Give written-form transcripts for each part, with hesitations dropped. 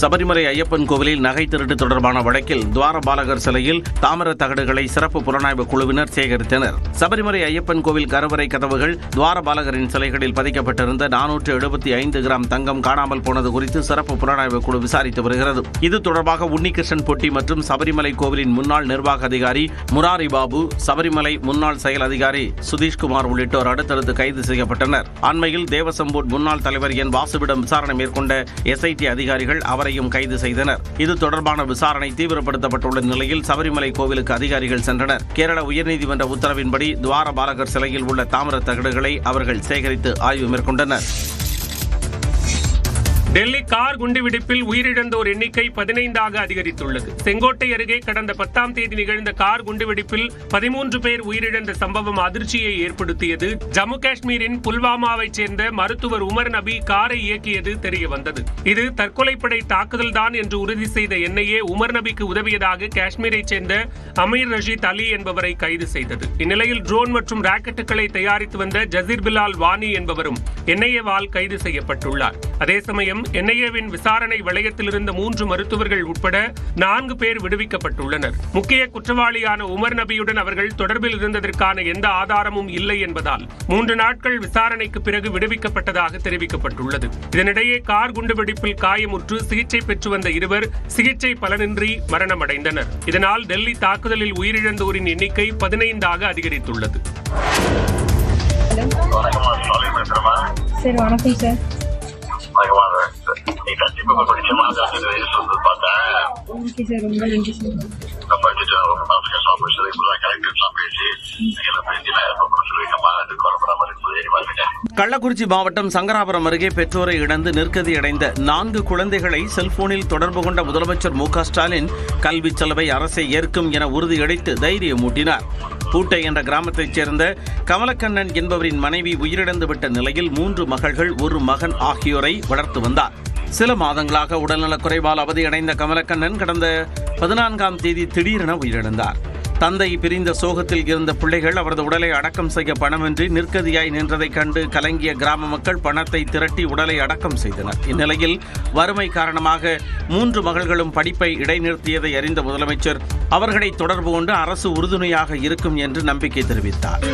சபரிமலை ஐயப்பன் கோவிலில் நகை திருட்டு தொடர்பான வழக்கில் துவாரபாலகர் சிலையில் தாமிர தகடுகளை சிறப்பு புலனாய்வு குழுவினர் சேகரித்தனர். சபரிமலை ஐயப்பன் கோவில் கருவறை கதவுகள் துவாரபாலகரின் சிலைகளில் பதிக்கப்பட்டிருந்த 475 கிராம் தங்கம் காணாமல் போனது குறித்து சிறப்பு புலனாய்வு குழு விசாரித்து வருகிறது. இது தொடர்பாக உன்னிகிருஷ்ணன் பொட்டி மற்றும் சபரிமலை கோவிலின் முன்னாள் நிர்வாக அதிகாரி முராரி பாபு, சபரிமலை முன்னாள் செயல் அதிகாரி சுதீஷ்குமார் உள்ளிட்டோர் அடுத்தடுத்து கைது செய்யப்பட்டனர். அண்மையில் தேவசம் போர்டு முன்னாள் தலைவர் என் வாசுவிடம் விசாரணை மேற்கொண்ட SIT அதிகாரிகள் அவரையும் கைது செய்தனர். இது தொடர்பான விசாரணை தீவிரப்படுத்தப்பட்டுள்ள நிலையில் சபரிமலை கோவிலுக்கு அதிகாரிகள் சென்றனர். கேரள உயர்நீதிமன்ற உத்தரவின்படி துவாரபாலகர் சிலையில் உள்ள தாமிர தகடுகளை அவர்கள் சேகரித்து ஆய்வு மேற்கொண்டனர். டெல்லி கார் குண்டுவெடிப்பில் உயிரிழந்தோர் எண்ணிக்கை 15 அதிகரித்துள்ளது. செங்கோட்டை அருகே கடந்த 10ஆம் தேதி நிகழ்ந்த கார் குண்டுவெடிப்பில் 13 பேர் உயிரிழந்த சம்பவம் அதிர்ச்சியை ஏற்படுத்தியது. ஜம்மு காஷ்மீரின் புல்வாமாவைச் சேர்ந்த மருத்துவர் உமர் நபி காரை இயக்கியது தெரியவந்தது. இது தற்கொலைப்படை தாக்குதல்தான் என்று உறுதி செய்த NIA உமர் நபிக்கு உதவியதாக காஷ்மீரைச் சேர்ந்த அமீர் ரஷீத் அலி என்பவரை கைது செய்தது. இந்நிலையில் ட்ரோன் மற்றும் ராக்கெட்டுகளை தயாரித்து வந்த ஜசீர் பிலால் வானி என்பவரும் NIA-வால் கைது செய்யப்பட்டுள்ளார். அதே சமயம் NIA-வின் விசாரணை வளையத்தில் இருந்த 3 மருத்துவர்கள் உட்பட 4 பேர் விடுவிக்கப்பட்டுள்ளனர். முக்கிய குற்றவாளியான உமர் நபியுடன் அவர்கள் தொடர்பில் இருந்ததற்கான எந்த ஆதாரமும் இல்லை என்பதால் 3 நாட்கள் விசாரணைக்கு பிறகு விடுவிக்கப்பட்டதாக தெரிவிக்கப்பட்டுள்ளது. இதனிடையே கார் குண்டுவெடிப்பில் காயமுற்று சிகிச்சை பெற்று வந்த 2 சிகிச்சை பலனின்றி மரணமடைந்தனர். இதனால் டெல்லி தாக்குதலில் உயிரிழந்தோரின் எண்ணிக்கை 15 அதிகரித்துள்ளது. வணக்கம் சார். கள்ளக்குறிச்சி மாவட்டம் சங்கராபுரம் அருகே பெற்றோரை இழந்து நிர்கதியடைந்த 4 குழந்தைகளை செல்போனில் தொடர்பு கொண்ட முதலமைச்சர் மு க ஸ்டாலின் கல்வி செலவை அரசே ஏற்கும் என உறுதியளித்து தைரியமூட்டினார். பூட்டை என்ற கிராமத்தைச் சேர்ந்த கமலக்கண்ணன் என்பவரின் மனைவி உயிரிழந்துவிட்ட நிலையில் 3 மகள்கள் 1 மகன் ஆகியோரை வளர்த்து வந்தார். சில மாதங்களாக உடல்நலக் குறைவால் அவதியடைந்த கமலக்கண்ணன் கடந்த 14ஆம் தேதி திடீரென உயிரிழந்தார். தந்தை பிரிந்த சோகத்தில் இருந்த பிள்ளைகள் அவரது உடலை அடக்கம் செய்ய பணமின்றி நிர்கதியாய் நின்றதைக் கண்டு கலங்கிய கிராம மக்கள் பணத்தை திரட்டி உடலை அடக்கம் செய்தனர். இந்நிலையில் வறுமை காரணமாக 3 மகள்களும் படிப்பை இடைநிறுத்தியதை அறிந்த முதலமைச்சர் அவர்களை தொடர்பு கொண்டு அரசு உறுதுணையாக இருக்கும் என்று நம்பிக்கை தெரிவித்தார்.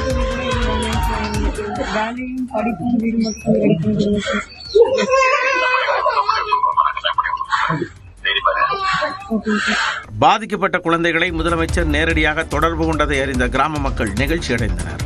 பாதிக்கப்பட்ட குழந்தைகளை முதலமைச்சர் நேரடியாக தொடர்பு கொண்டதை அறிந்த கிராம மக்கள் நெகிழ்ச்சி அடைந்தனர்.